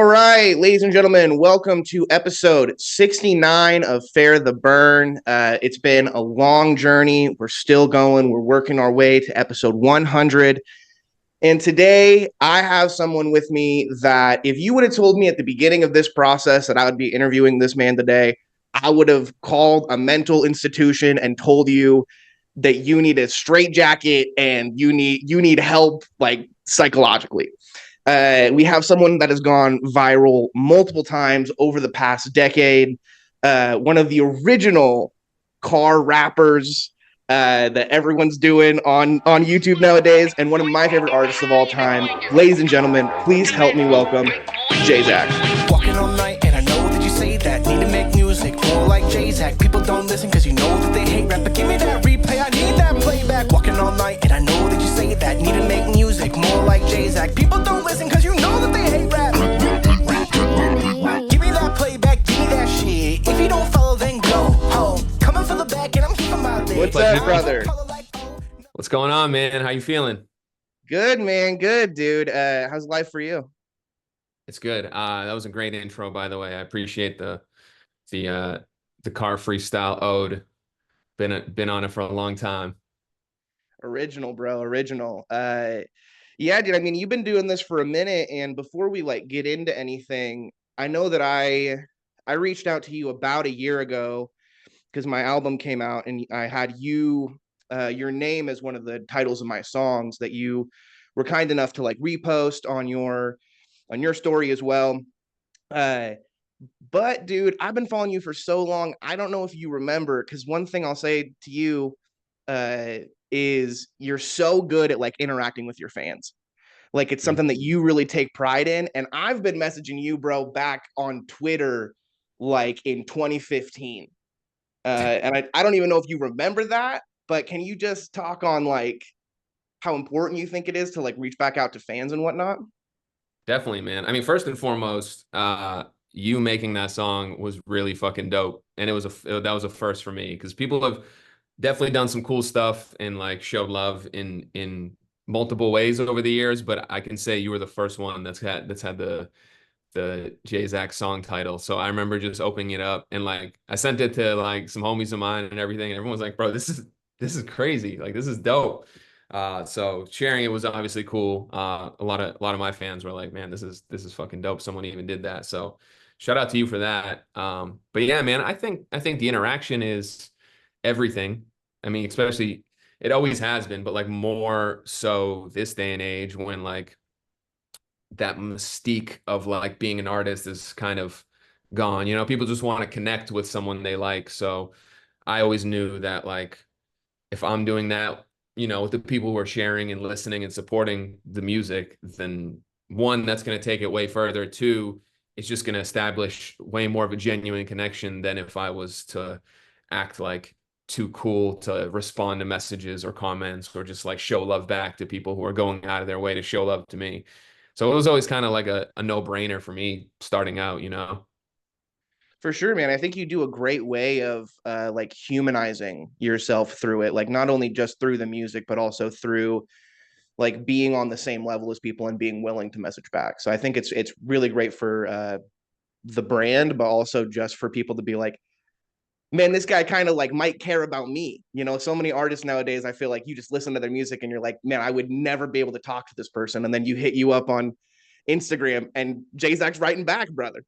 All right, ladies and gentlemen, welcome to episode 69 of Fehr the Burn. It's been a long journey. We're still going. We're working our way to episode 100. And today I have someone with me that if you would have told me at the beginning of this process that I would be interviewing this man today, I would have called a mental institution and told you that you need a straitjacket and you need help like psychologically. We have someone that has gone viral multiple times over the past decade. One of the original car rappers that everyone's doing on YouTube nowadays, and one of my favorite artists of all time. Ladies and gentlemen, please help me welcome JZAC. Walking all night, and I know that you say that. Need to make music more like JZAC. People don't listen because you know that they hate rap. But give me that replay, I need that playback. Walking all night, and I know that you say that. Need to make music more like JZAC. People don't listen because you know that they hate rap. Give me that playback, give me that shit. If you don't follow, then go home. Coming for the back, and I'm keeping my leg. What's up, brother? What's going on, man? How you feeling? Good, man. Good, dude. How's life for you? It's good. That was a great intro, by the way. I appreciate the car freestyle ode. Been on it for a long time. Original, bro. Original. Yeah, dude. I mean, you've been doing this for a minute, and before we like get into anything, I know that I reached out to you about a year ago because my album came out, and I had your name as one of the titles of my songs that you were kind enough to like repost on your story as well. Uh, but dude, I've been following you for so long. I don't know if you remember, because one thing I'll say to you uh, is you're so good at like interacting with your fans. Like it's something that you really take pride in. And I've been messaging you, bro, back on Twitter like in 2015. And I don't even know if you remember that, but can you just talk on like how important you think it is to like reach back out to fans and whatnot? Definitely, man. I mean, first and foremost, you making that song was really fucking dope, and that was a first for me because people have definitely done some cool stuff and like showed love in multiple ways over the years. But I can say you were the first one that's had the JZAC song title. So I remember just opening it up and like I sent it to like some homies of mine and everything. And everyone was like, bro, this is crazy. Like this is dope. So sharing it was obviously cool. A lot of my fans were like, man, this is fucking dope. Someone even did that. So shout out to you for that. But yeah, man, I think the interaction is everything. I mean, especially it always has been, but like more so this day and age when like that mystique of like being an artist is kind of gone. You know, people just want to connect with someone they like. So I always knew that like if I'm doing that, you know, with the people who are sharing and listening and supporting the music, then one, that's going to take it way further. Two, it's just going to establish way more of a genuine connection than if I was to act like too cool to respond to messages or comments or just like show love back to people who are going out of their way to show love to me. So it was always kind of like a no-brainer for me starting out, you know? For sure, man. I think you do a great way of like humanizing yourself through it, like not only just through the music, but also through like being on the same level as people and being willing to message back. So I think it's really great for the brand, but also just for people to be like, man, this guy kind of like might care about me. You know, so many artists nowadays, I feel like you just listen to their music and you're like, man, I would never be able to talk to this person. And then you up on Instagram and JZAC's writing back, brother.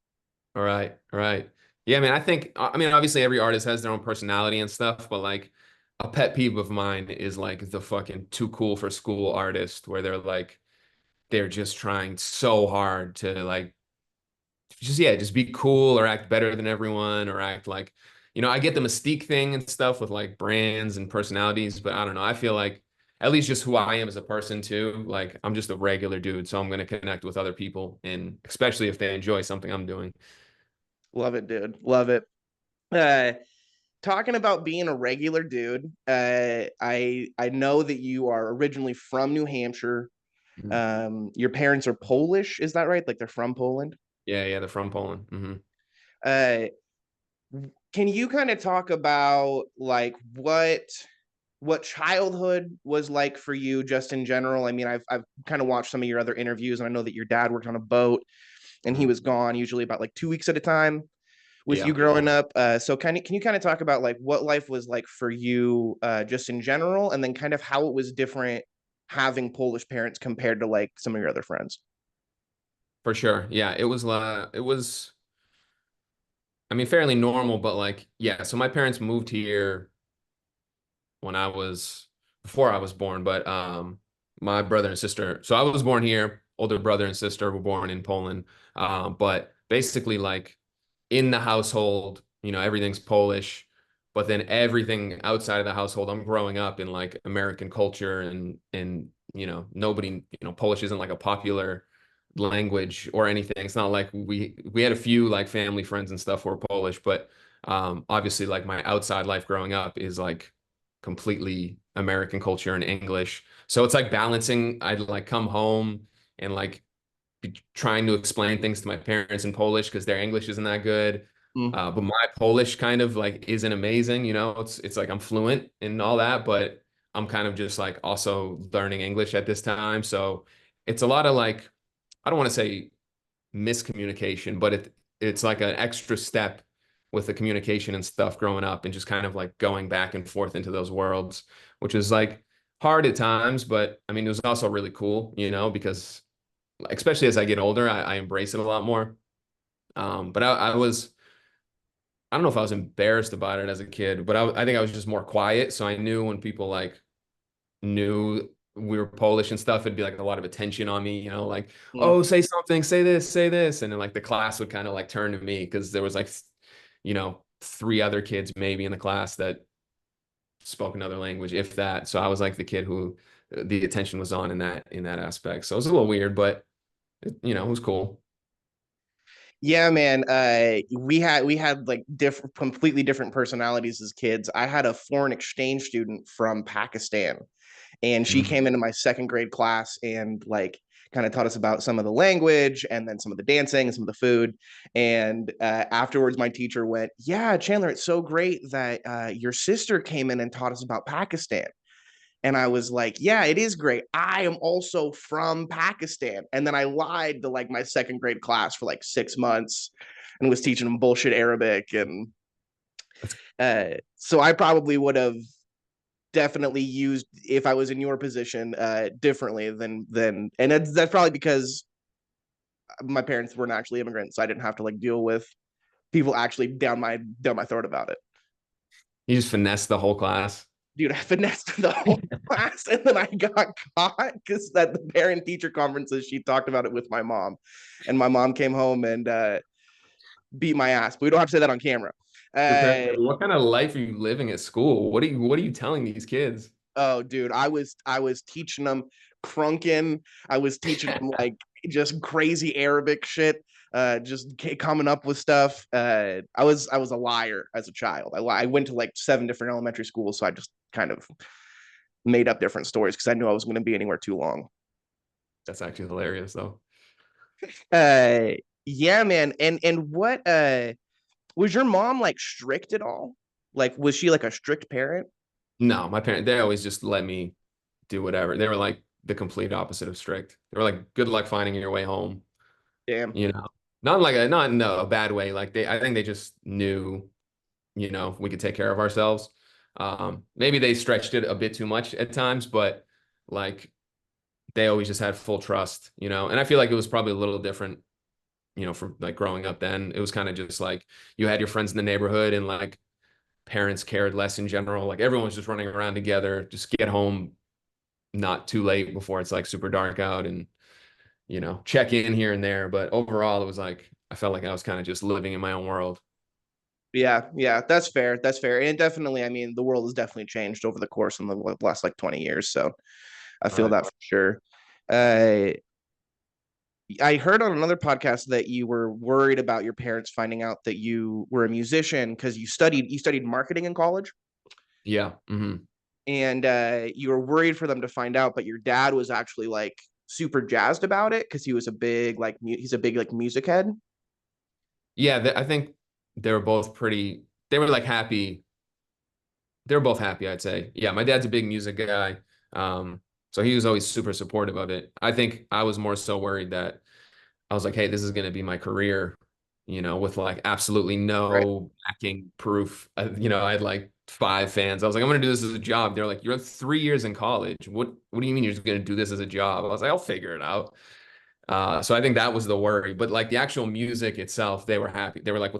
All right, all right. Yeah, man, I mean, obviously every artist has their own personality and stuff, but like a pet peeve of mine is like the fucking too cool for school artist where they're just trying so hard to like just be cool or act better than everyone or act like, you know, I get the mystique thing and stuff with like brands and personalities, but I don't know. I feel like at least just who I am as a person too, like I'm just a regular dude, so I'm going to connect with other people and especially if they enjoy something I'm doing. Love it, dude. Love it. Uh, Talking about being a regular dude, I know that you are originally from New Hampshire. Mhm. Your parents are Polish, is that right? Like they're from Poland. Yeah, yeah, they're from Poland. Uh, can you kind of talk about like what childhood was like for you just in general? I mean, I've kind of watched some of your other interviews and I know that your dad worked on a boat. and he Mhm. was gone usually about like 2 weeks at a time with you Yeah, growing up. So can you kind of talk about like what life was like for you, just in general, and then kind of how it was different having Polish parents compared to like some of your other friends? for sure. Yeah, it was I mean fairly normal, but like yeah, so my parents moved here when I was before I was born, but my brother and sister. So I was born here. Older brother and sister were born in Poland. But basically, like in the household, everything's Polish. But then everything outside of the household, I'm growing up in like American culture and nobody, Polish isn't like a popular language or anything. It's not like we had a few like family friends and stuff who were Polish, but obviously like my outside life growing up is like completely American culture and English. So it's like balancing. I'd like come home and like be trying to explain things to my parents in Polish because their English isn't that good. Mm. But my Polish kind of like isn't amazing, it's like I'm fluent in all that, but I'm kind of just like also learning English at this time. So it's a lot of like, I don't want to say miscommunication, but it's like an extra step with the communication and stuff growing up and just kind of like going back and forth into those worlds, which is like hard at times, but I mean, it was also really cool, because especially as I get older, I embrace it a lot more. But I don't know if I was embarrassed about it as a kid, but I think I was just more quiet. So I knew when people like knew we were Polish and stuff, it'd be like a lot of attention on me, like, Mm. oh, say something, say this, say this. And then like the class would kind of like turn to me because there was like, three other kids maybe in the class that spoke another language, if that. So I was like the kid who the attention was on in that aspect. So it was a little weird, but it was cool. Yeah, man. We had like different, completely different personalities as kids. I had a foreign exchange student from Pakistan, and she Mhm. came into my second grade class and like kind of taught us about some of the language and then some of the dancing and some of the food. And afterwards, my teacher went, "Yeah, Chandler, it's so great that your sister came in and taught us about Pakistan." And I was like, "Yeah, it is great. I am also from Pakistan." And then I lied to like my second grade class for like 6 months and was teaching them bullshit Arabic. And so I probably would have definitely used, if I was in your position, differently and that's probably because my parents weren't actually immigrants, so I didn't have to like deal with people actually down my throat about it. You just finessed the whole class. Dude, I finessed the whole class, and then I got caught because at the parent teacher conferences she talked about it with my mom, and my mom came home and beat my ass. But we don't have to say that on camera. uh What kind of life are you living at school? What are you telling these kids? Oh, dude, I was teaching them crunking. I was teaching them like just crazy Arabic shit. Just coming up with stuff. I was a liar as a child. I went to like 7 different elementary schools, so I just kind of made up different stories because I knew I was going to be anywhere too long. That's actually hilarious, though. Uh, yeah, man. And what was your mom like strict at all? Like, was she like a strict parent? No, my parents, they always just let me do whatever. They were like the complete opposite of strict. They were like, good luck finding your way home, Damn. you know. Not in a bad way. Like I think they just knew, we could take care of ourselves. Maybe they stretched it a bit too much at times, but like they always just had full trust, And I feel like it was probably a little different, from like growing up then. It was kind of just like you had your friends in the neighborhood and like parents cared less in general. Like everyone was just running around together, just get home not too late before it's like super dark out and, check in here and there. But overall, it was like I felt like I was kind of just living in my own world. Yeah, yeah, that's fair. That's fair. And definitely, I mean, the world has definitely changed over the course of the last like 20 years. So I feel Right. that for sure. Uh, I heard on another podcast that you were worried about your parents finding out that you were a musician because you studied marketing in college, Yeah. Hmm. and you were worried for them to find out, but your dad was actually like super jazzed about it because he was a big like he's a big like music head. Yeah. I think they were both pretty, they were like happy. They were both happy, I'd say. Yeah. My dad's a big music guy. So he was always super supportive of it. I think I was more so worried that I was like, hey, this is going to be my career, with like absolutely Right. no backing proof. I had like five fans. I was like, I'm going to do this as a job. They're like, you're 3 years in college. What do you mean you're just going to do this as a job? I was like, I'll figure it out. So I think that was the worry. But like the actual music itself, they were happy. They were like,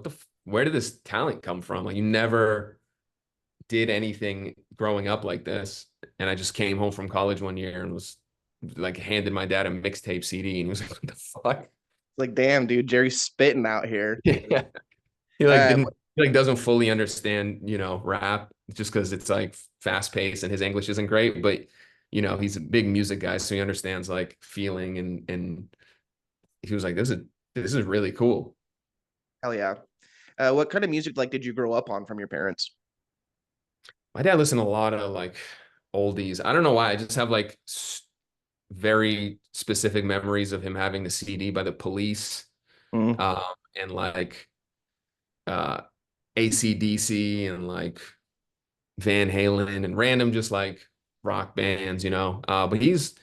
where did this talent come from? Like you never did anything growing up like this. And I just came home from college one year and was like handed my dad a mixtape CD and he was like, what the fuck? Like, damn, dude, Jerry's spitting out here. Yeah. He like Uh, didn't he like doesn't fully understand, rap just because it's like fast paced and his English isn't great, but he's a big music guy, so he understands like feeling and he was like, this is really cool. hell yeah. What kind of music like did you grow up on from your parents? My dad listened to a lot of like oldies. I don't know why. I just have like very specific memories of him having the CD by the Police, Mm, um, and like uh AC/DC and like Van Halen and random just like rock bands. But he's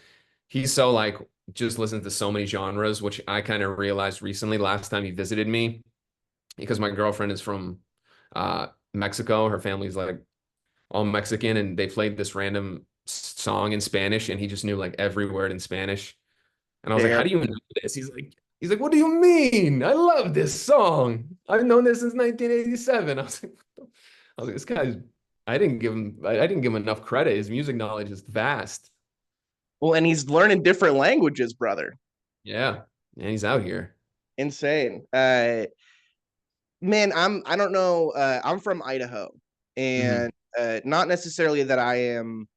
so like just listens to so many genres, which I kind of realized recently last time he visited me because my girlfriend is from Mexico. Her family's like all Mexican, and they played this random song in Spanish, and he just knew like every word in Spanish. And I was like, damn. "How do you know this?" He's like, "What do you mean? I love this song. I've known this since 1987." I was like, "This guy's." I didn't give him enough credit. His music knowledge is vast. Well, and he's learning different languages, brother. Yeah, and he's out here. Insane. Man, I don't know. I'm from Idaho, Hmm. and not necessarily that I am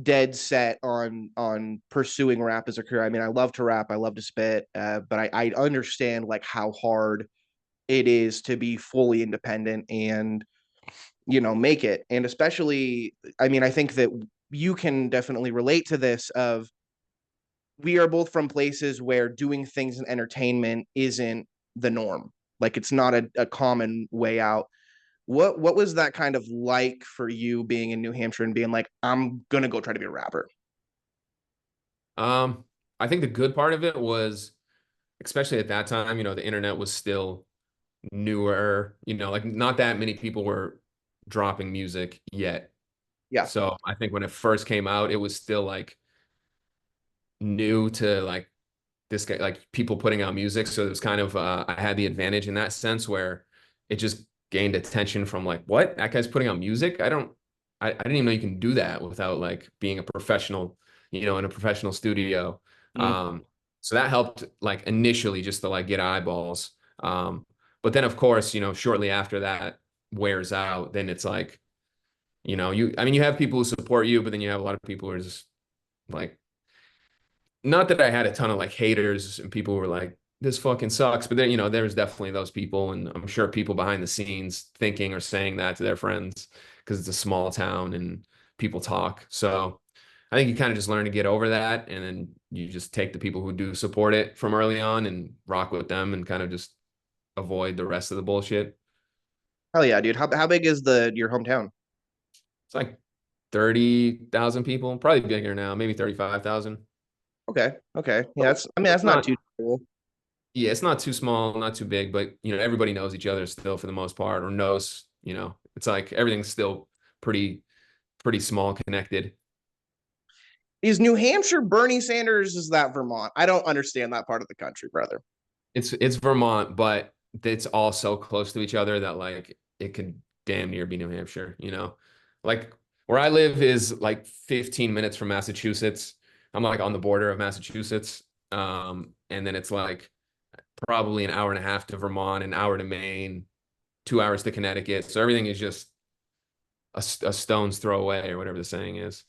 dead set on pursuing rap as a career. I mean, I love to rap, I love to spit, but I understand like how hard it is to be fully independent and make it. And especially, I mean, I think that you can definitely relate to this of we are both from places where doing things in entertainment isn't the norm. Like it's not a common way out. What was that kind of like for you being in New Hampshire and being like, I'm gonna go try to be a rapper? Um, I think the good part of it was, especially at that time, the internet was still newer, like not that many people were dropping music yet. Yeah. So I think when it first came out, it was still like new to like this guy, like people putting out music. So it was kind of I had the advantage in that sense where it just gained attention from like, what? That guy's putting out music? I didn't even know you can do that without like being a professional, in a professional studio. Mm. Um, so that helped like initially just to like get eyeballs. But then of course, shortly after that wears out, then it's like, I mean, you have people who support you, but then you have a lot of people who are just like, not that I had a ton of like haters and people were like, this fucking sucks. But then, there's definitely those people. And I'm sure people behind the scenes thinking or saying that to their friends because it's a small town and people talk. So I think you kind of just learn to get over that. And then you just take the people who do support it from early on and rock with them and kind of just avoid the rest of the bullshit. Hell yeah, dude. How big is the your hometown? It's like 30,000 people, probably bigger now, maybe 35,000. Okay. Okay. Yeah, So that's I mean it's that's not not. too cool. Yeah, it's not too small, not too big, but everybody knows each other still for the most part, or knows, it's like everything's still pretty small connected. Is New Hampshire Bernie Sanders? Is that Vermont? I don't understand that part of the country, brother. It's Vermont, but it's all so close to each other that like it could damn near be New Hampshire. Like where I live is like 15 minutes from Massachusetts. I'm like on the border of Massachusetts. And then it's like probably an hour and a half to Vermont, an hour to Maine, 2 hours to Connecticut. So everything is just a stone's throw away, or whatever the saying is.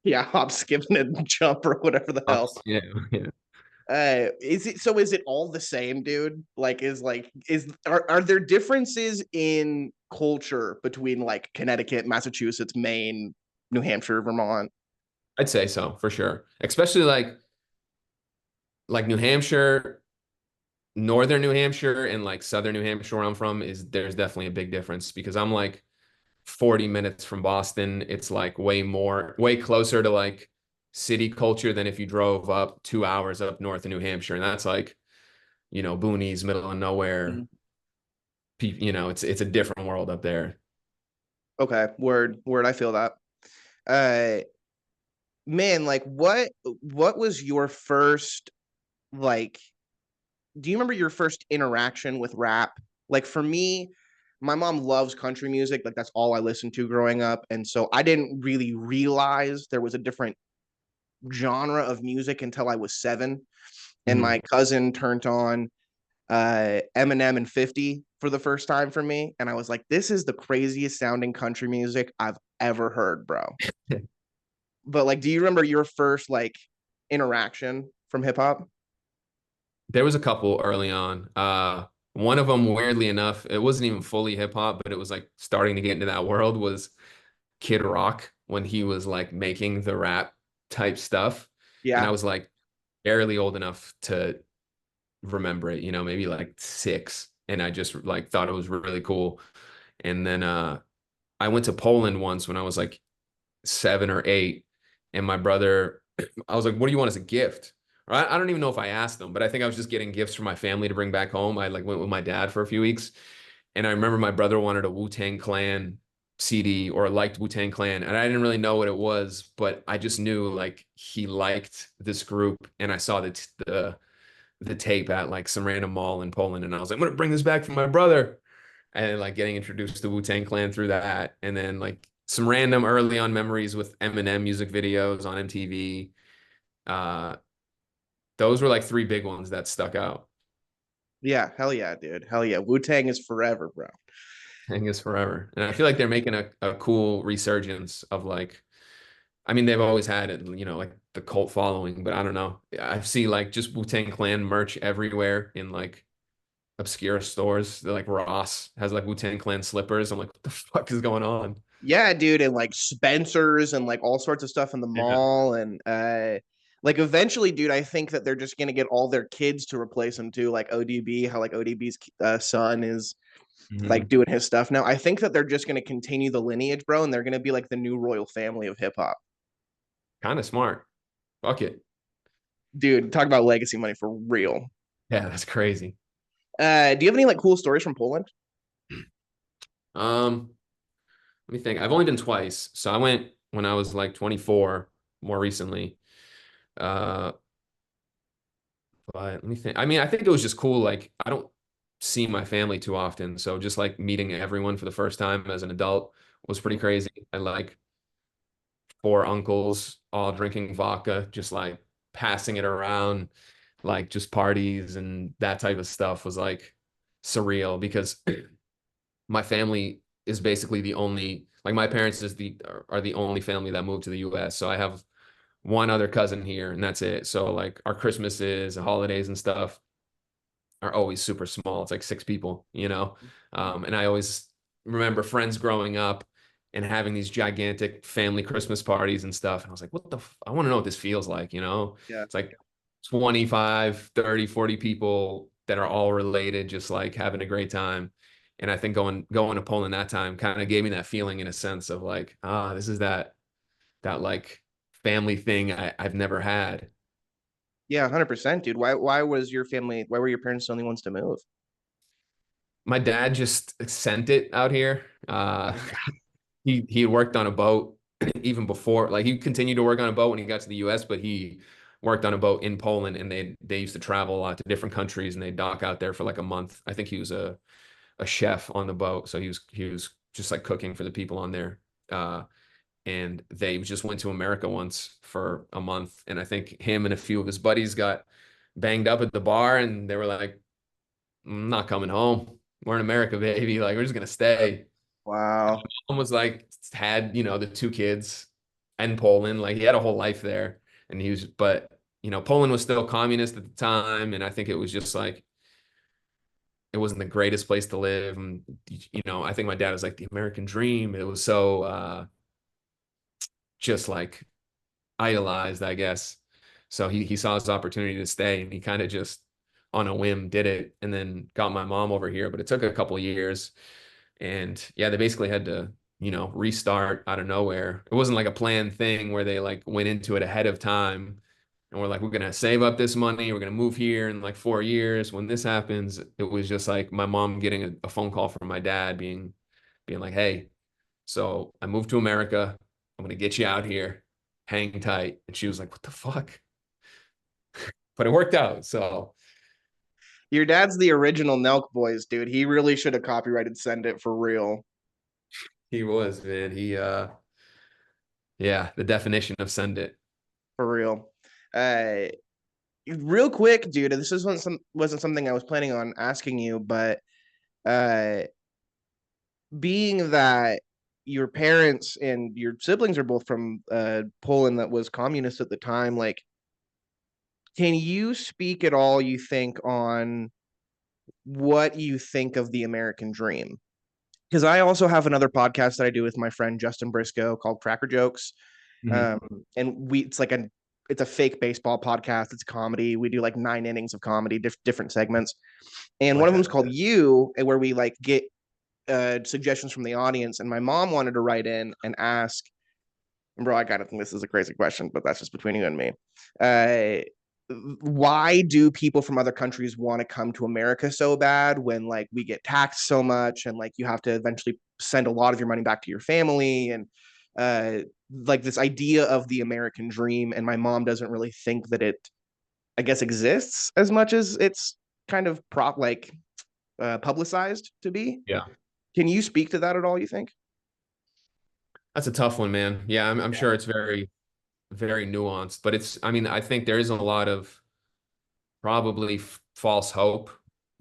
Yeah, hop, skip, and jump or whatever the hell. Yeah, yeah. Is it all the same, dude? Are there differences in culture between like Connecticut, Massachusetts, Maine, New Hampshire, Vermont? I'd say so for sure. Especially like New Hampshire, northern New Hampshire, and like southern New Hampshire, where I'm from, there's definitely a big difference because I'm like 40 minutes from Boston. It's like way closer to like city culture than if you drove up 2 hours up north in New Hampshire. And that's like, boonies, middle of nowhere. Mhm. It's a different world up there. Okay, word. I feel that. Uh, man, like what was your first like? Do you remember your first interaction with rap? Like for me, my mom loves country music. Like that's all I listened to growing up, and so I didn't really realize there was a different genre of music until I was 7. And Mhm. my cousin turned on Eminem and 50 for the first time for me, and I was like, "This is the craziest sounding country music I've ever heard, bro." But like, do you remember your first like interaction from hip hop? There was a couple early on. One of them, weirdly enough, it wasn't even fully hip hop, but it was like starting to get into that world was Kid Rock when he was like making the rap type stuff. And I Yeah, was like barely old enough to remember it, maybe like 6. And I just like thought it was really cool. And then I went to Poland once when I was like 7 or 8, and my brother, I was like, "What do you want as a gift?" Or I don't even know if I asked them, but I think I was just getting gifts for my family to bring back home. I like went with my dad for a few weeks, and I remember my brother wanted a Wu-Tang Clan CD or liked Wu-Tang Clan, and I didn't really know what it was, but I just knew like he liked this group, and I saw the tape at like some random mall in Poland, and I was like, "I'm gonna bring this back for my brother." And like getting introduced to Wu-Tang Clan through that. And then like some random early on memories with Eminem music videos on MTV. Uh, those were like 3 big ones that stuck out. yeah, hell yeah, dude, hell yeah. Wu Tang is forever, bro. I guess forever. And I feel like they're making a cool resurgence of like, I mean, they've always had it, like the cult following, but I don't know. I see like just Wu-Tang Clan merch everywhere in like obscure stores. They're like Ross has like Wu-Tang Clan slippers. I'm like, what the fuck is going on? Yeah, dude, and like Spencer's and like all sorts of stuff in the Yeah. mall, and like eventually, dude, I think that they're just gonna get all their kids to replace them too, like ODB, how like ODB's son is like Mhm. doing his stuff now. I think that they're just gonna continue the lineage, bro, and they're gonna be like the new royal family of hip hop. Kind of smart. Fuck it. Dude, talk about legacy money for real. Yeah, that's crazy. Do you have any like cool stories from Poland? Um, Let me think. I've only been twice. So I went when I was like 24 more recently. Uh, but let me think. I mean, I think it was just cool. Like, I don't see my family too often. So just like meeting everyone for the first time as an adult was pretty crazy. I like 4 uncles all drinking vodka, just like passing it around, like just parties and that type of stuff was like surreal because my family is basically the only like my parents are the only family that moved to the US. So I have one other cousin here and that's it. So like our Christmases, holidays and stuff are always super small. It's like 6 people. And I always remember friends growing up and having these gigantic family Christmas parties and stuff. And I was like, I want to know what this feels like. Yeah. It's like 25, 30, 40 people that are all related, just like having a great time. And I think going to Poland that time kind of gave me that feeling in a sense of like, this is that like family thing I've never had. Yeah, 100%, dude. Why was your family, why were your parents the only ones to move? My dad just sent it out here. He had worked on a boat even before, like he continued to work on a boat when he got to the US, but he worked on a boat in Poland and they used to travel a lot to different countries and they dock out there for like a month. I think he was a chef on the boat, so he was just like cooking for the people on there. And they just went to America once for a month, and I think him and a few of his buddies got banged up at the bar, and they were like, "I'm not coming home. We're in America, baby. Like we're just gonna stay." Wow. Mom was like had the 2 kids in Poland, like he had a whole life there, and but Poland was still communist at the time, and I think it was just like it wasn't the greatest place to live. And I think my dad was like the American dream. It was so just like idolized, I guess. So he saw his opportunity to stay, and he kind of just on a whim did it, and then got my mom over here. But it took a couple of years, and yeah, they basically had to restart out of nowhere. It wasn't like a planned thing where they like went into it ahead of time and we're like, we're gonna save up this money, we're gonna move here in like 4 years. When this happens, it was just like my mom getting a phone call from my dad being like, hey, so I moved to America. I'm gonna get you out here. Hang tight. And she was like, what the fuck? But it worked out. So Your dad's the original Nelk Boys, dude. He really should have copyrighted Send It for real. he was, man. Yeah, the definition of send it. For real. Uh, Real quick, dude, this wasn't something I was planning on asking you, but uh, being that your parents and your siblings are both from Poland that was communist at the time, like, can you speak at all, you think, on what you think of the American dream? Because I also have another podcast that I do with my friend Justin Briscoe called Cracker Jokes. Mhm. And it's a fake baseball podcast. It's comedy. We do like 9 innings of comedy, different segments. And one Like of them is that. called You, where we like get suggestions from the audience. And my mom wanted to write in and ask, and bro, I gotta think this is a crazy question, but that's just between you and me. Uh, why do people from other countries want to come to America so bad when like we get taxed so much and like you have to eventually send a lot of your money back to your family and uh like this idea of the American dream, and my mom doesn't really think that it, I guess, exists as much as it's kind of publicized to be. Yeah. Can you speak to that at all, you think? That's a tough one, man. Yeah, I'm sure it's very, very nuanced, but I mean, I think there is a lot of probably false hope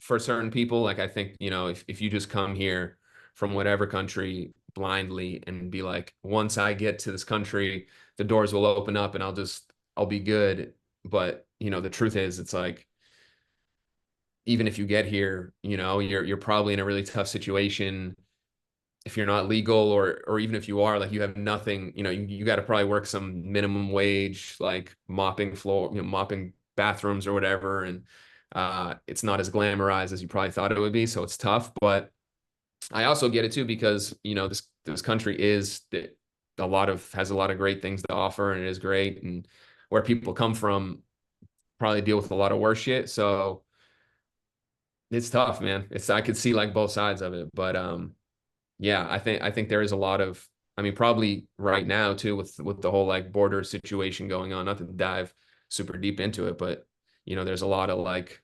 for certain people. Like, I think, if you just come here from whatever country blindly and be like, once I get to this country, the doors will open up and I'll be good. But, the truth is, it's like, even if you get here, you're probably in a really tough situation if you're not legal, or even if you are, like, you have nothing, you got to probably work some minimum wage, like mopping floor, mopping bathrooms or whatever. And it's not as glamorized as you probably thought it would be. So it's tough, but I also get it too, because, this country has a lot of great things to offer, and it is great. And where people come from probably deal with a lot of worse shit. So it's tough, man. I could see like both sides of it, but yeah, I think there is a lot of, I mean, probably right now too, with the whole like border situation going on, not to dive super deep into it, but there's a lot of like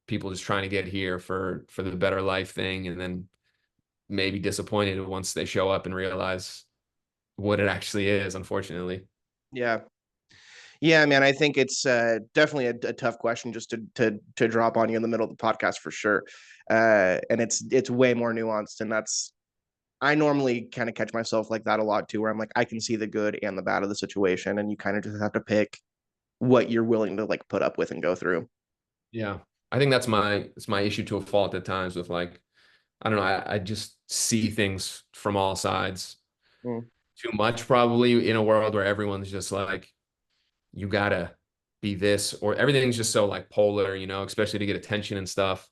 people just trying to get here for the better life thing, and then maybe disappointed once they show up and realize what it actually is, unfortunately. Yeah. Yeah, man, I think it's definitely a tough question just to drop on you in the middle of the podcast for sure. And it's way more nuanced, and that's, I normally kind of catch myself like that a lot too, where I'm like, I can see the good and the bad of the situation, and you kind of just have to pick what you're willing to like put up with and go through. Yeah. I think it's my issue to a fault at times with like, I don't know, I just see things from all sides Mm. too much, probably, in a world where everyone's just like, you gotta be this, or everything's just so like polar, especially to get attention and stuff.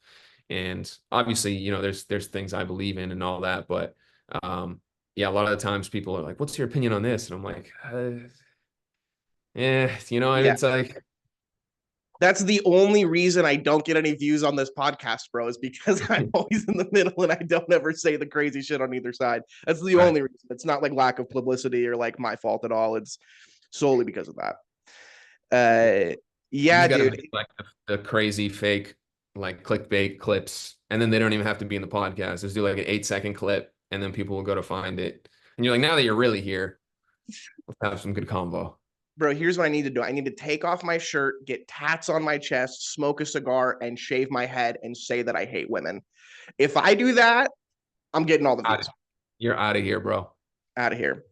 And obviously, there's things I believe in and all that, but yeah, a lot of the times people are like, what's your opinion on this? And I'm like, and Yeah, it's like, that's the only reason I don't get any views on this podcast, bro, is because I'm always in the middle and I don't ever say the crazy shit on either side. That's the right. only reason. It's not like lack of publicity or like my fault at all. It's solely because of that. You Yeah, just gotta dude. make like the crazy fake like clickbait clips, and then they don't even have to be in the podcast. Just do like an 8-second clip, and then people will go to find it. And you're like, now that you're really here, let's have some good combo. Bro, here's what I need to do. I need to take off my shirt, get tats on my chest, smoke a cigar, and shave my head and say that I hate women. If I do that, I'm getting all the Out of- views. You're out of here, bro. Out of here.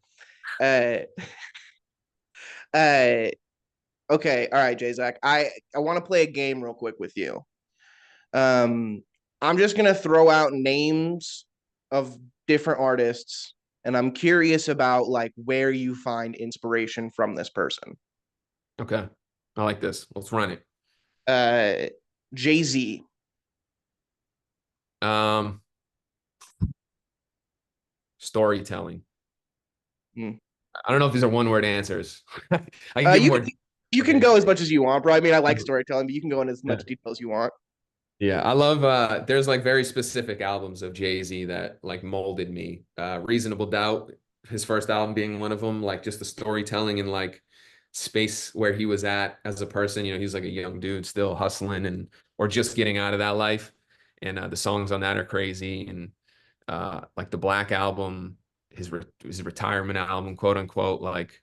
Uh, uh, okay, all right, JZAC. I want to play a game real quick with you. Um, I'm just gonna throw out names of different artists, and I'm curious about like where you find inspiration from this person. Okay. I like this. Let's run it. Uh, Jay Z. Um, storytelling. Mm. I don't know if these are one word answers. I can Uh, give you more can you can go information. as much as you want, bro. I mean, I like storytelling, but you can go in as much detail as you want. Yeah, I love there's like very specific albums of Jay-Z that like molded me. Reasonable Doubt, his first album being one of them, like just the storytelling and like space where he was at as a person. You know, he's like a young dude still hustling and or just getting out of that life. And the songs on that are crazy. And like the Black album, his retirement album, quote unquote, like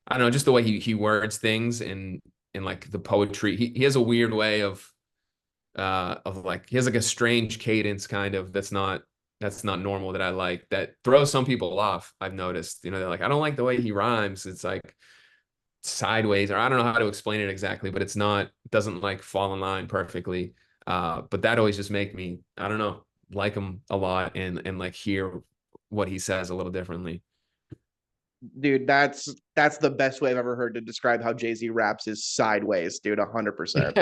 I don't know, just the way he words things and like the poetry. He has a weird way of like he has like a strange cadence kind of that's not normal that I like that throws some people off. I've noticed, you know, they're like, I don't like the way he rhymes. It's like sideways, or I don't know how to explain it exactly, but it's not, it doesn't like fall in line perfectly. But that always just make me, I don't know, like him a lot and like hear what he says a little differently. Dude, that's the best way I've ever heard to describe how Jay-Z raps is sideways, dude, 100%.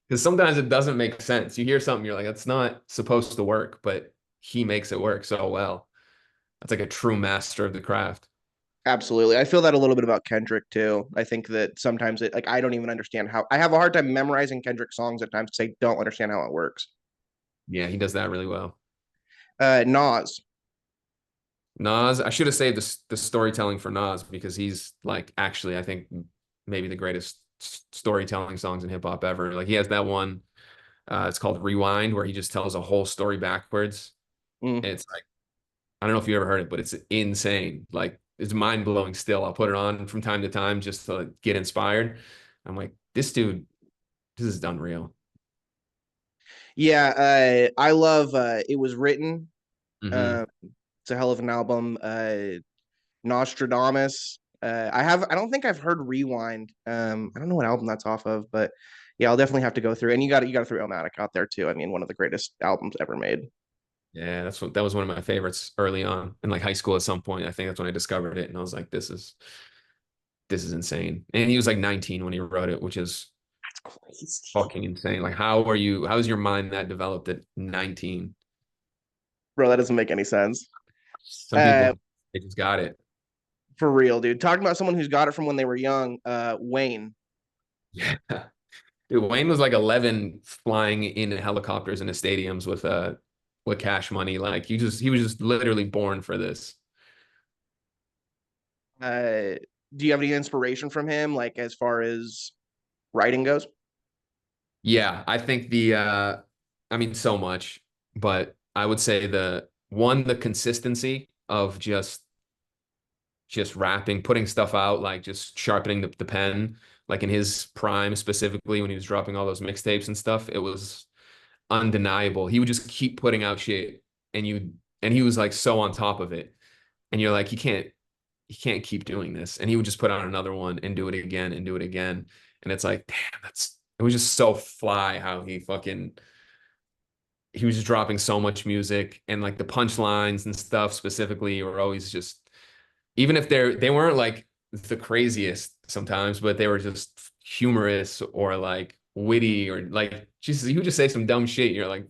Because sometimes it doesn't make sense. You hear something, you're like, that's not supposed to work, but he makes it work so well. That's like a true master of the craft. Absolutely. I feel that a little bit about Kendrick too. I think that sometimes it like I don't even understand how I have a hard time memorizing Kendrick songs at times because I don't understand how it works. Yeah, he does that really well. Nas. Nas, I should have saved the storytelling for Nas because he's like actually, I think maybe the greatest storytelling songs in hip hop ever. Like he has that one, it's called Rewind, where he just tells a whole story backwards. Mm. It's like I don't know if you ever heard it, but it's insane. Like it's mind blowing still. I'll put it on from time to time just to like, get inspired. I'm like, this dude, this is unreal. Yeah, I love It Was Written. Hmm. Uh, it's a hell of an album. Nostradamus. I don't think I've heard Rewind. I don't know what album that's off of, but yeah, I'll definitely have to go through. And you got to throw Illmatic out there too. I mean, one of the greatest albums ever made. Yeah, that was one of my favorites early on in like high school at some point. I think that's when I discovered it and I was like, this is insane. And he was like 19 when he wrote it, which is That's crazy. fucking insane. Like how's your mind that developed at 19? Bro, that doesn't make any sense. Some Uh, people they just got it. for real, dude. Talking about someone who's got it from when they were young, Wayne. Yeah. Dude, Wayne was like 11 flying in helicopters into stadiums with cash money. Like he was just literally born for this. Uh, do you have any inspiration from him, like as far as writing goes? Yeah, I think I mean so much, but I would say the consistency of just rapping, putting stuff out, like just sharpening the pen, like in his prime specifically when he was dropping all those mixtapes and stuff, it was undeniable. He would just keep putting out shit and he was like so on top of it. And you're like, he can't keep doing this. And he would just put out another one and do it again and do it again. And it's like, damn, it was just so fly how he was just dropping so much music and like the punchlines and stuff specifically were always just even if they weren't like the craziest sometimes, but they were just humorous or like witty or like Jesus, you would just say some dumb shit. You're like,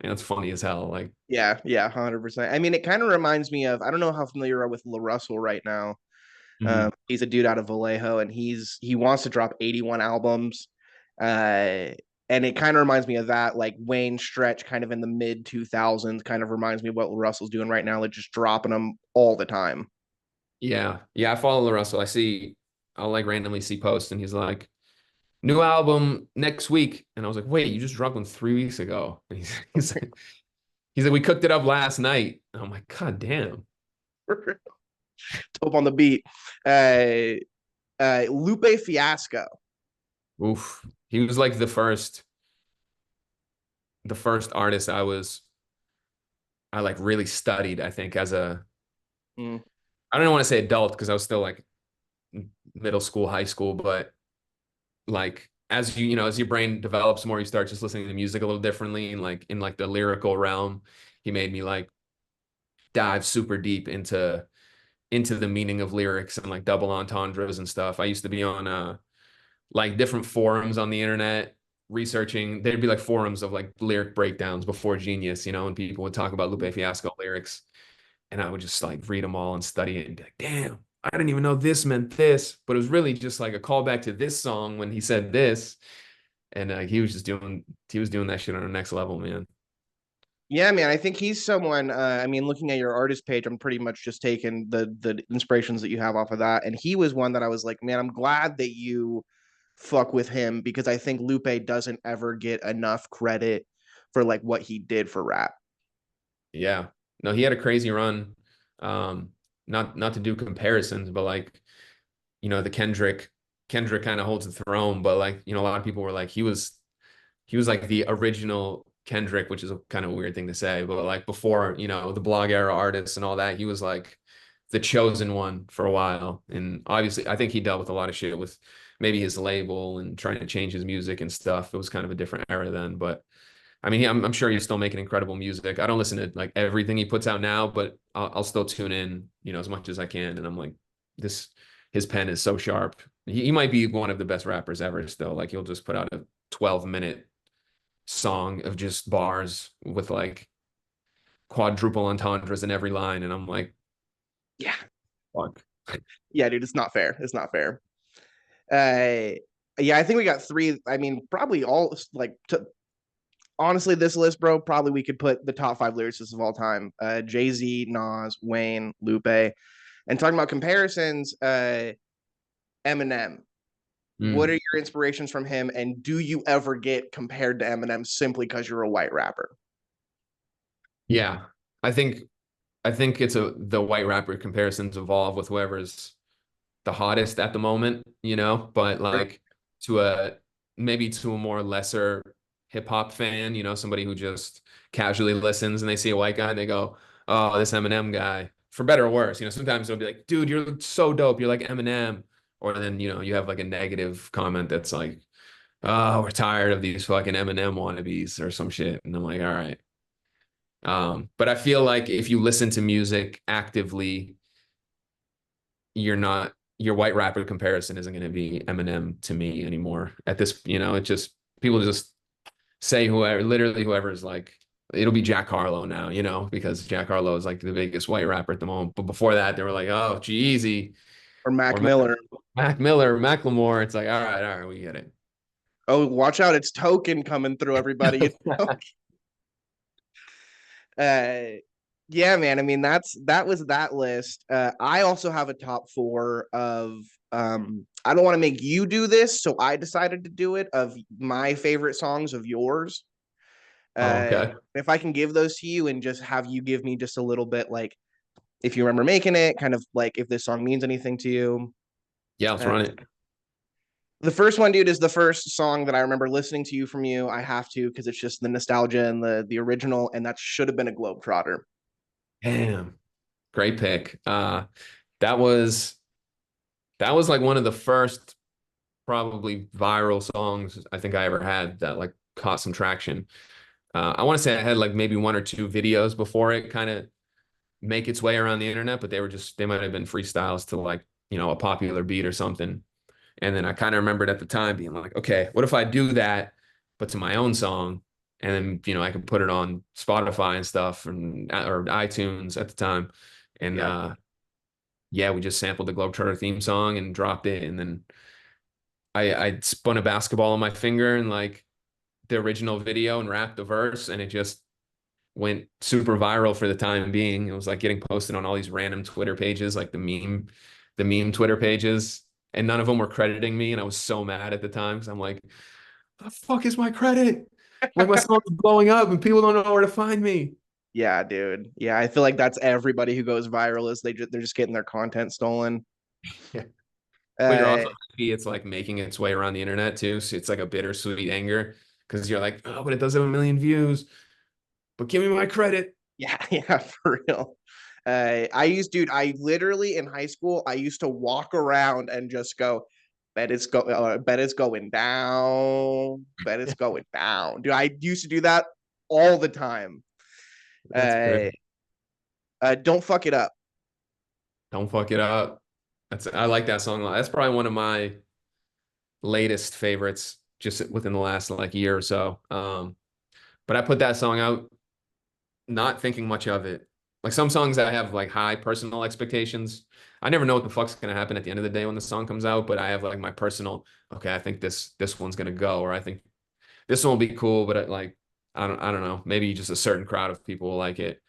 man, that's funny as hell. Like, Yeah, yeah, 100%. I mean, it kind of reminds me of I don't know how familiar you are with La Russell right now. mhm. He's a dude out of Vallejo, and he wants to drop 81 albums. And it kind of reminds me of that, like Wayne stretch, kind of in the mid 2000s. Kind of reminds me of what Russell's doing right now, like just dropping them all the time. Yeah, yeah. I follow Russell. I'll like randomly see posts, and he's like, new album next week, and I was like, wait, you just dropped one 3 weeks ago? And he's like, we cooked it up last night. And I'm like, God damn. Dope on the beat. Uh, Lupe Fiasco. Oof. He was like the first artist I like really studied, I think, as Mm. I don't want to say adult because I was still like middle school, high school, but like as as your brain develops more, you start just listening to music a little differently and like in like the lyrical realm, he made me like dive super deep into the meaning of lyrics and like double entendres and stuff. I used to be on like different forums on the internet researching. There'd be like forums of like lyric breakdowns before Genius, and people would talk about Lupe Fiasco lyrics. and I would just like read them all and study it and be like, damn, I didn't even know this meant this, but it was really just like a callback to this song when he said this, and he was doing that shit on the next level, man. Yeah, man, I think he's someone. I mean, looking at your artist page, I'm pretty much just taking the inspirations that you have off of that. And he was one that I was like, man, I'm glad that you fuck with him because I think Lupe doesn't ever get enough credit for like what he did for rap. Yeah. No, he had a crazy run. Um, not to do comparisons, but like, the Kendrick kind of holds the throne, but like, a lot of people were like he was like the original Kendrick, which is a kind of weird thing to say, but like before, the blog era artists and all that, he was like the chosen one for a while. And obviously, I think he dealt with a lot of shit with maybe his label and trying to change his music and stuff. It was kind of a different era then, but I mean, I'm sure he's still making incredible music. I don't listen to like everything he puts out now, but I'll still tune in, as much as I can. And I'm like, this, his pen is so sharp. He might be one of the best rappers ever still. Like he'll just put out a 12-minute song of just bars with like quadruple entendres in every line. And I'm like, Yeah, fuck. yeah, dude, it's not fair. It's not fair. Uh, yeah, I think we got three. I mean, probably all like honestly, this list, bro, probably we could put the top five lyricists of all time: Jay Z, Nas, Wayne, Lupe. And talking about comparisons, Eminem. What are Mm. your inspirations from him, and do you ever get compared to Eminem simply because you're a white rapper? Yeah. I think it's the white rapper comparisons evolve with whoever's the hottest at the moment, but like to a maybe to a more lesser hip hop fan, somebody who just casually listens and they see a white guy and they go, "Oh, this Eminem guy." For better or worse, sometimes they'll be like, "Dude, you're so dope. You're like Eminem." Or then, you have like a negative comment that's like, "Oh, we're tired of these fucking Eminem wannabes" or some shit. And I'm like, "All right." But I feel like if you listen to music actively, you're not your white rapper comparison isn't going to be Eminem to me anymore. At this, it just people just say whoever is like it'll be Jack Harlow now, because Jack Harlow is like the biggest white rapper at the moment. But before that, they were like, oh, G-Eazy Or or Mac Miller? Mac Miller, Macklemore. It's like, all right, we get it. Oh, watch out! It's Token coming through, everybody. You know? Yeah, man. I mean, that was that list. I also have a top four of. I don't want to make you do this, so I decided to do it of my favorite songs of yours. Oh, okay. If I can give those to you and just have you give me just a little bit, like if you remember making it, kind of like if this song means anything to you. Yeah, let's Uh, run it. the first one, dude, is the first song that I remember listening to you from you. I have to because it's just the nostalgia and the original, and that should have been a Globetrotter. Damn, great pick. That was that was like one of the first probably viral songs I think I ever had that like caught some traction. I want to say I had like maybe one or two videos before it kind of make its way around the internet, but they might have been freestyles to like, a popular beat or something. And then I kind of remembered at the time being like, okay, what if I do that, but to my own song? And then, I can put it on Spotify and stuff or iTunes at the time. And Yeah. yeah, we just sampled the Globetrotter theme song and dropped it. And then I spun a basketball on my finger and like the original video and rapped the verse, and it just went super viral for the time being. It was like getting posted on all these random Twitter pages, like the meme Twitter pages, and none of them were crediting me. And I was so mad at the time because I'm like, the fuck is my credit? Like my song's blowing up and people don't know where to find me. Yeah, dude. Yeah, I feel like that's everybody who goes viral is they're just getting their content stolen. Yeah. But you're Uh, also happy it's like making its way around the internet too. So it's like a bittersweet anger because you're like, oh, but it does have a million views. But give me my credit. yeah, yeah, for real. Dude, I literally in high school, I used to walk around and just go, bet it's going down, bet it's going down. Dude, I used to do that all the time. That's great. Uh, don't fuck it up. Don't fuck it up. I like that song a lot. That's probably one of my latest favorites just within the last like year or so. But I put that song out not thinking much of it. Like some songs I have like high personal expectations. I never know what the fuck's gonna happen at the end of the day when the song comes out, but I have like my personal, okay, I think this one's gonna go, or I think this one will be cool, but like I don't know. Maybe just a certain crowd of people will like it.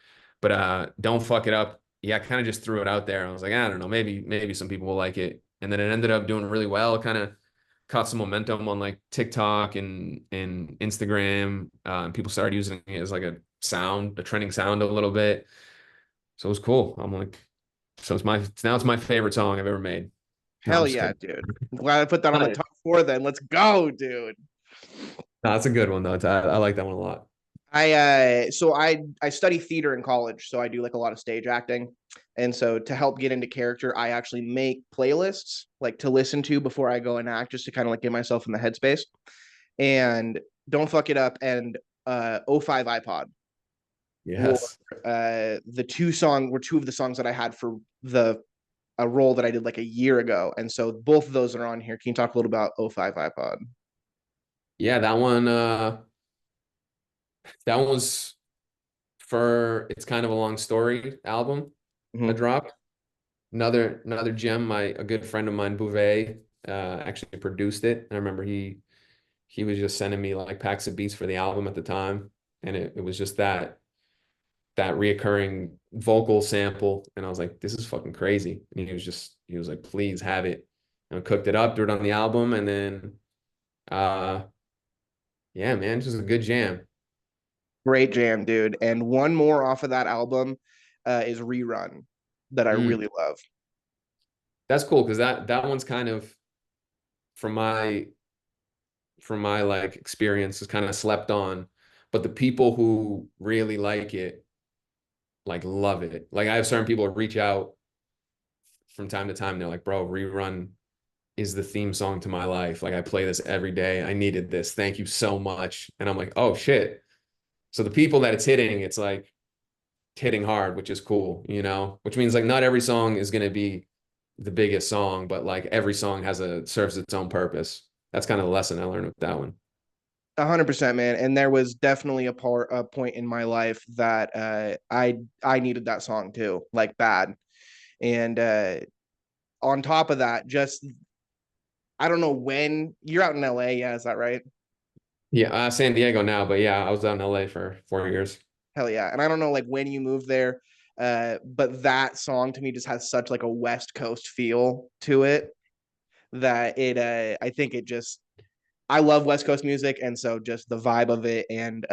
But Don't Fuck It Up. Yeah, I kind of just threw it out there. I was like, I don't know, maybe some people will like it. And then it ended up doing really well. Kind of caught some momentum on like TikTok and Instagram. And people started using it as like a sound, a trending sound a little bit. So it was cool. I'm like, so it's my favorite song I've ever made. No, I'm Hell just yeah, kidding. dude. I'm glad I put that on the No, top four then. Let's go, dude. that's a good one though. I like that one a lot. I study theater in college, so I do like a lot of stage acting. And so to help get into character, I actually make playlists like to listen to before I go and act, just to kind of like get myself in the headspace. And Don't Fuck It Up and '05 iPod were Yes. two of the songs that I had for the a role that I did like a year ago. And so both of those are on here. Can you talk a little about '05 iPod? Yeah, that one was for It's Kind of a Long Story album I Mm-hmm. dropped. Another gem. A good friend of mine, Bouvet, actually produced it. I remember he was just sending me like packs of beats for the album at the time, and it was just that reoccurring vocal sample, and I was like, this is fucking crazy. And he was like, please have it. And I cooked it up, threw it on the album, and then uh yeah, man, just a good jam. Great jam, dude. And one more off of that album is Rerun that I Mm. really love. That's cool because that one's kind of from my like experience is kind of slept on, but the people who really like it like love it. Like I have certain people reach out from time to time. They're like, bro, Rerun is the theme song to my life. Like I play this every day. I needed this. Thank you so much. And I'm like, oh shit. So the people that it's hitting, it's like hitting hard, which is cool, which means like not every song is going to be the biggest song, but like every song serves its own purpose. That's kind of the lesson I learned with that one. 100%, man. And there was definitely a point in my life that I needed that song too, like bad. And on top of that, just I don't know when you're out in LA, yeah, is that right? Yeah, San Diego now, but yeah, I was out in LA for 4 years. Hell yeah. And I don't know like when you moved there, but that song to me just has such like a West Coast feel to it that I think it just I love West Coast music, and so just the vibe of it and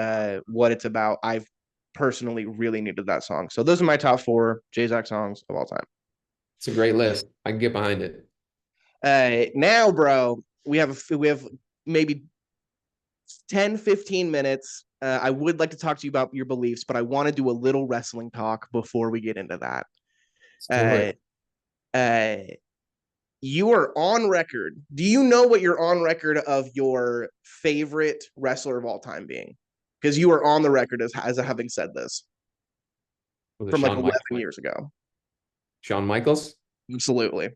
what it's about, I've personally really needed that song. So those are my top four JZAC songs of all time. It's a great list. I can get behind it. Now, bro, we have maybe 10-15 minutes. I would like to talk to you about your beliefs, but I want to do a little wrestling talk before we get into that. Let's do Uh, it. uh, you are on record. Do you know what you're on record of your favorite wrestler of all time being? Because you are on the record as having said this Was it from like Shawn 11 Michaels? years ago. Shawn Michaels? Absolutely.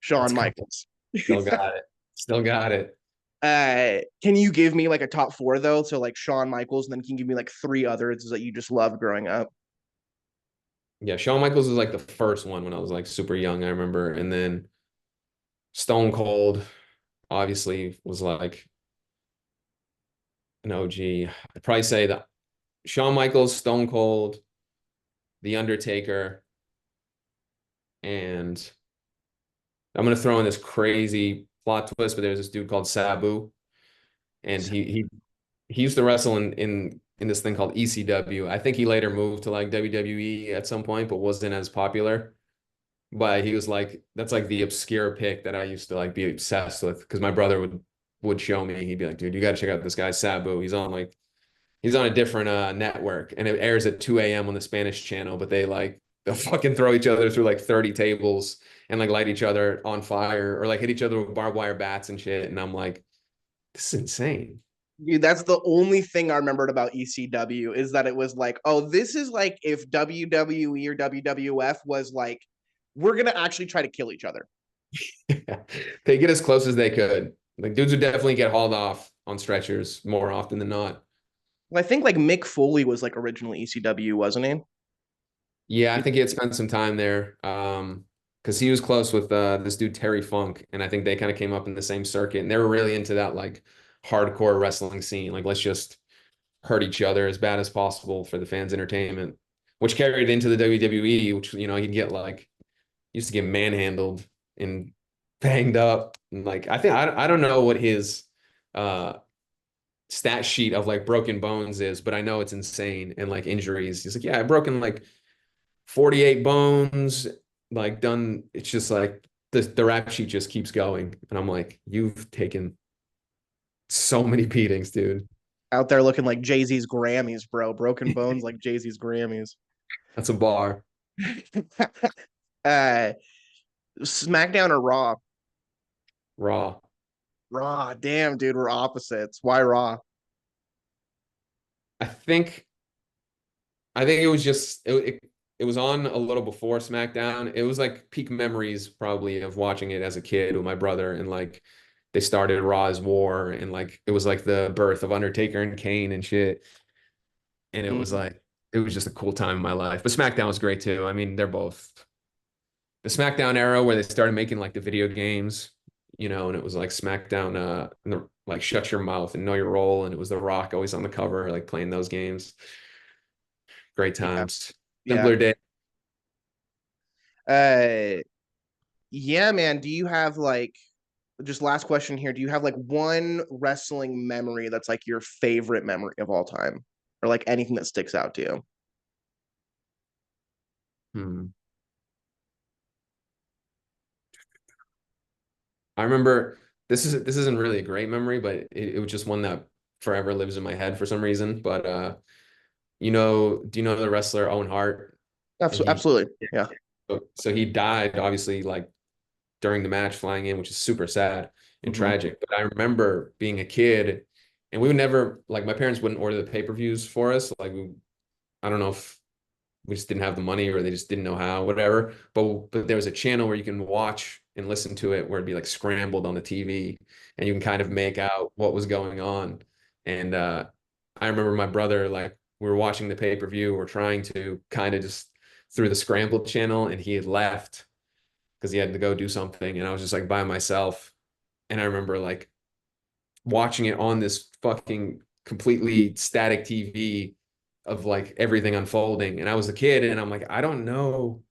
Shawn Let's go. Michaels. Still got it. Still got it. Can you give me like a top four though? So like Shawn Michaels, and then can you give me like three others that you just loved growing up? Yeah, Shawn Michaels was like the first one when I was like super young, I remember. And then Stone Cold obviously was like an OG. I'd probably say that Shawn Michaels, Stone Cold, The Undertaker, and I'm gonna throw in this crazy plot twist, but there's this dude called Sabu, and he used to wrestle in this thing called ECW. I think he later moved to like WWE at some point, but wasn't as popular. But he was like, that's like the obscure pick that I used to like be obsessed with because my brother would show me. He'd be like, dude, you got to check out this guy Sabu. He's on a different network and it airs at 2 a.m. on the Spanish channel, but they'll fucking throw each other through like 30 tables and like light each other on fire or like hit each other with barbed wire bats and shit. And I'm like, this is insane. Dude, that's the only thing I remembered about ECW is that it was like, oh, this is like if WWE or WWF was like, we're gonna actually try to kill each other. They get as close as they could. Like dudes would definitely get hauled off on stretchers more often than not. Well, I think like Mick Foley was like originally ECW, wasn't he? Yeah, I think he had spent some time there. Because he was close with this dude Terry Funk, and I think they kind of came up in the same circuit, and they were really into that like hardcore wrestling scene. Like, let's just hurt each other as bad as possible for the fans' entertainment, which carried into the WWE, which he'd get like used to get manhandled and banged up. And like I don't know what his uh stat sheet of like broken bones is, but I know it's insane and like injuries. He's like, yeah, I've broken like 48 bones, like done. It's just like the rap sheet just keeps going. And I'm like, you've taken so many beatings, dude. Out there looking like Jay-Z's Grammys, bro. Broken bones like Jay-Z's Grammys. That's a bar. uh SmackDown or Raw? Raw. Raw. Damn, dude, we're opposites. Why Raw? I think I think it was just it was on a little before SmackDown. It was like peak memories probably of watching it as a kid with my brother, and like they started Raw's War, and like it was like the birth of Undertaker and Kane and shit. And it was Mhm. like it was just a cool time in my life. But SmackDown was great too. I mean, they're both the SmackDown era where they started making like the video games, and it was like SmackDown and like Shut Your Mouth and Know Your Role, and it was The Rock always on the cover, like playing those games. Great Yeah, times. yeah. Simpler day. Uh yeah, man. Do you have like just last question here? Do you have like one wrestling memory that's like your favorite memory of all time? Or like anything that sticks out to you? Hmm. I remember this isn't really a great memory, but it was just one that forever lives in my head for some reason. But do you know the wrestler Owen Hart? And Absolutely, he absolutely. Yeah. so he died obviously like during the match flying in, which is super sad and Hmm. tragic. But I remember being a kid and we would never like my parents wouldn't order the pay-per-views for us. Like I don't know if we just didn't have the money or they just didn't know how, whatever. But there was a channel where you can watch and listen to it where it'd be like scrambled on the TV and you can kind of make out what was going on. And I remember my brother like we were watching the pay-per-view, we're trying to kind of just through the scrambled channel and he had left because he had to go do something and I was just like by myself. And I remember like watching it on this fucking completely static TV of like everything unfolding. And I was a kid and I'm like, I don't know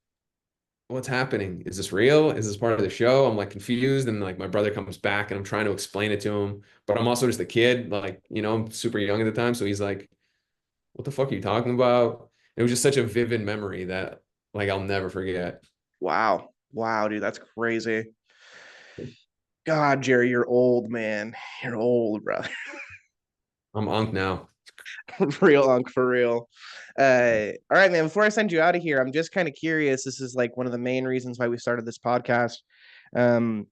what's happening. Is this real? Is this part of the show? I'm like confused. And like my brother comes back and I'm trying to explain it to him, but I'm also just a kid, like, I'm super young at the time. So he's like, what the fuck are you talking about? It was just such a vivid memory that like I'll never forget. Wow. Wow, dude, that's crazy. God, Jerry, you're old, man. You're old, bro. I'm unk now. Real unk for real. All right, man. Before I send you out of here, I'm just kind of curious. This is like one of the main reasons why we started this podcast. Um,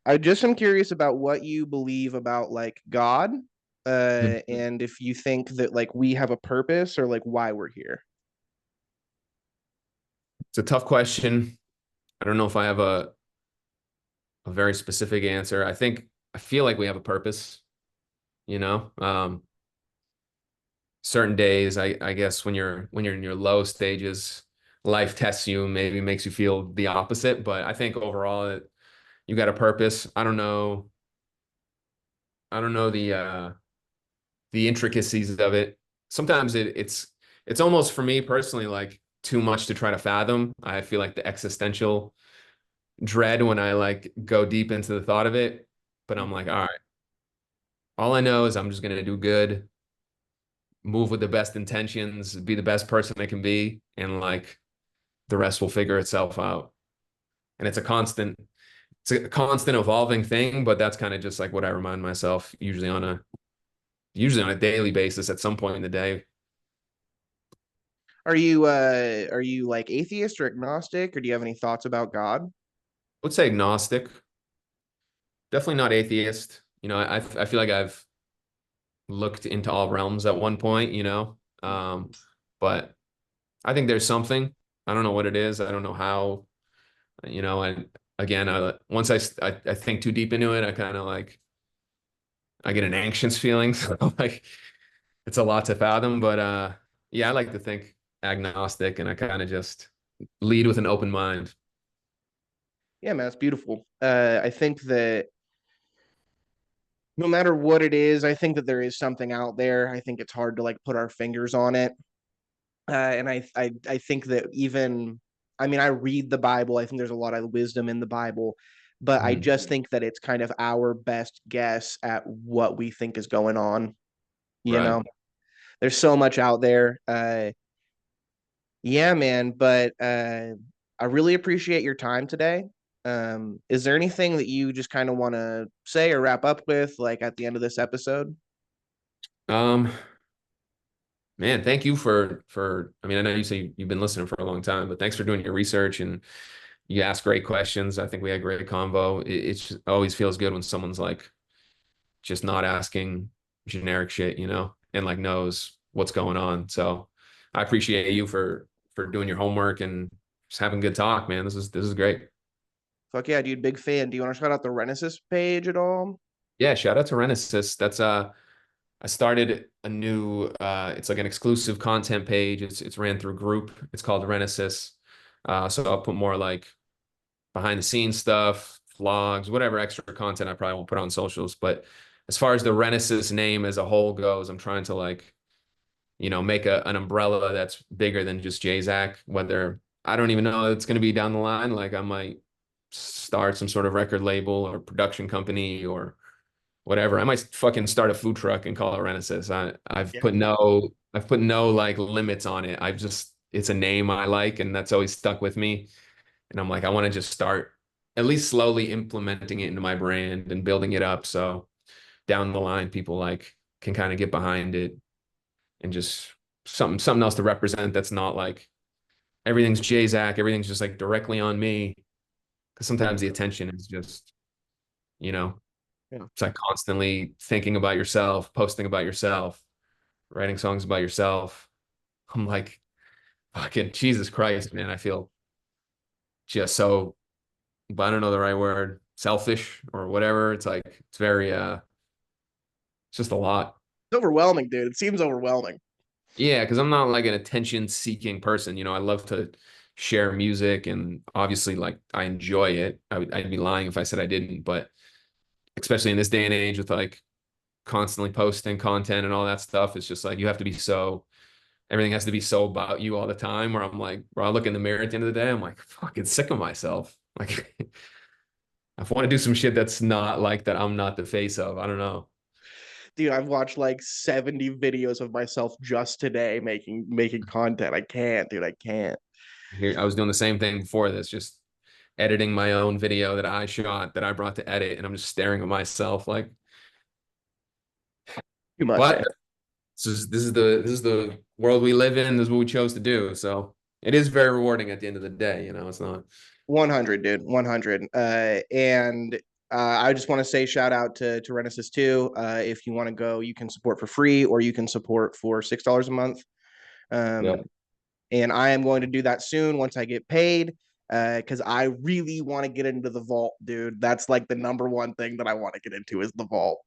I just am curious about what you believe about like God, and if you think that like we have a purpose or like why we're here. It's a tough question. I don't know if I have a very specific answer. I feel like we have a purpose, you know. Certain days, I guess when you're in your low stages, life tests you, maybe makes you feel the opposite. But I think overall you got a purpose. I don't know the intricacies of it. Sometimes it's almost for me personally like too much to try to fathom. I feel like the existential dread when I like go deep into the thought of it. But I'm like, all right, all I know is I'm just gonna do good, move with the best intentions, be the best person I can be, and like the rest will figure itself out. And it's a constant evolving thing, but that's kind of just like what I remind myself usually on a daily basis at some point in the day. I Are you like atheist or agnostic, or do you have any thoughts about God? would say agnostic, definitely not atheist. I feel like I've looked into all realms at one point, but I think there's something. I don't know what it is. I don't know how, and again, once I think too deep into it, I kind of like I get an anxious feeling. So like it's a lot to fathom, but yeah, I like to think. agnostic, and I kind of just lead with an open mind. Yeah, man, it's beautiful. I think that no matter what it is, I think that there is something out there. I think it's hard to like put our fingers on it. And I think that even, I mean, I read the Bible. I think there's a lot of wisdom in the Bible, but I Mhm. just think that it's kind of our best guess at what we think is going on. You Right. know, there's so much out there. Yeah, man, but I really appreciate your time today. Is there anything that you just kind of want to say or wrap up with, like at the end of this episode? Um, Man, thank you for I mean, I know you say you've been listening for a long time, but thanks for doing your research, and you ask great questions. I think we had great convo. It just always feels good when someone's like just not asking generic shit, and like knows what's going on. So I appreciate you for doing your homework and just having a good talk, man. This is great. Fuck yeah, dude, big fan. Do you want to shout out the Renaissance page at all? Yeah, shout out to Renesis. That's I started a new it's like an exclusive content page. It's ran through group. It's called Renesis. So I'll put more like behind the scenes stuff, vlogs, whatever extra content I probably won't put on socials. But as far as the Renesis name as a whole goes, I'm trying to like, make an umbrella that's bigger than just JZAC, whether I don't even know it's going to be down the line. Like I might start some sort of record label or production company or whatever. I might fucking start a food truck and call it Renaissance. I've Yeah. put no like limits on it. It's a name I like, and that's always stuck with me. And I'm like, I want to just start at least slowly implementing it into my brand and building it up. So down the line, people like can kind of get behind it and just something else to represent that's not like everything's JZAC, everything's just like directly on me. Because sometimes the attention is just, you know, Yeah. it's like constantly thinking about yourself, posting about yourself, writing songs about yourself. I'm like, fucking Jesus Christ, man. I feel just so, I don't know the right word, selfish or whatever. It's like, it's very, it's just a lot. It's overwhelming, dude. It seems overwhelming. Yeah, because I'm not like an attention seeking person. I love to share music and obviously like I enjoy it. I'd be lying if I said I didn't, but especially in this day and age with like constantly posting content and all that stuff, it's just like you have to be so everything has to be so about you all the time. Where I'm like, where I look in the mirror at the end of the day, I'm like fucking sick of myself. Like I want to do some shit that's not like that I'm not the face of. I don't know. Dude, I've watched like 70 videos of myself just today making content. I can't, dude. I can't. Here, I was doing the same thing before this, just editing my own video that I shot that I brought to edit, and I'm just staring at myself like, Too much, but man. this is the world we live in. This is what we chose to do. So it is very rewarding at the end of the day. It's not. 100, dude. 100. And I just want to say shout out to Renaissance too. If you want to go, you can support for free or you can support for $6 a month. Yeah. And I am going to do that soon once I get paid. Because I really want to get into the vault, dude. That's like the number one thing that I want to get into is the vault.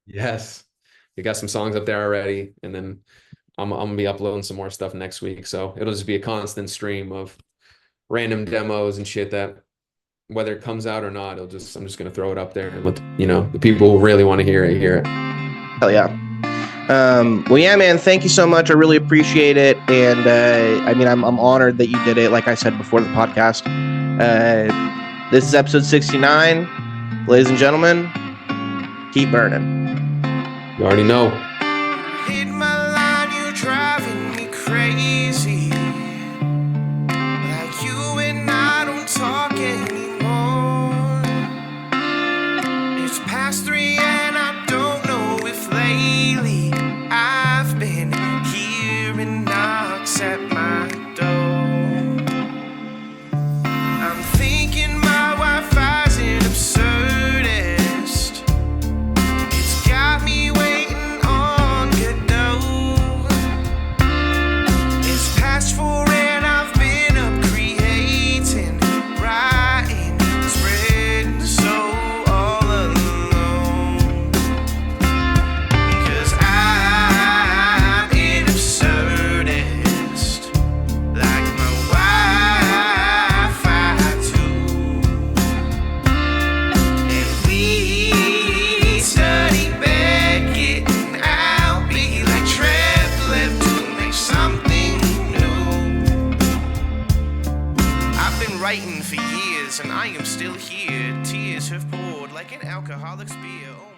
Yes. You got some songs up there already, and then I'm gonna be uploading some more stuff next week. So it'll just be a constant stream of random demos and shit that whether it comes out or not, I'm just gonna throw it up there and let the people who really want to hear it. Hell yeah. Well, yeah, man, thank you so much. I really appreciate it. And I mean, I'm honored that you did it. Like I said before the podcast, this is episode 69. Ladies and gentlemen, keep burning. You already know. Hit my line, you're driving me crazy. Like you and I don't talk anymore. It's past 3 and I don't know if lately I've been hearing knocks at my door. I'm thinking my Wi-Fi's an absurdist. It's got me waiting on Godot. It's past 4 and I've been up creating, writing, spreading so all alone. 'Cause I'm an absurdist. writing for years, and I am still here. Tears have poured like an alcoholic's beer. Oh.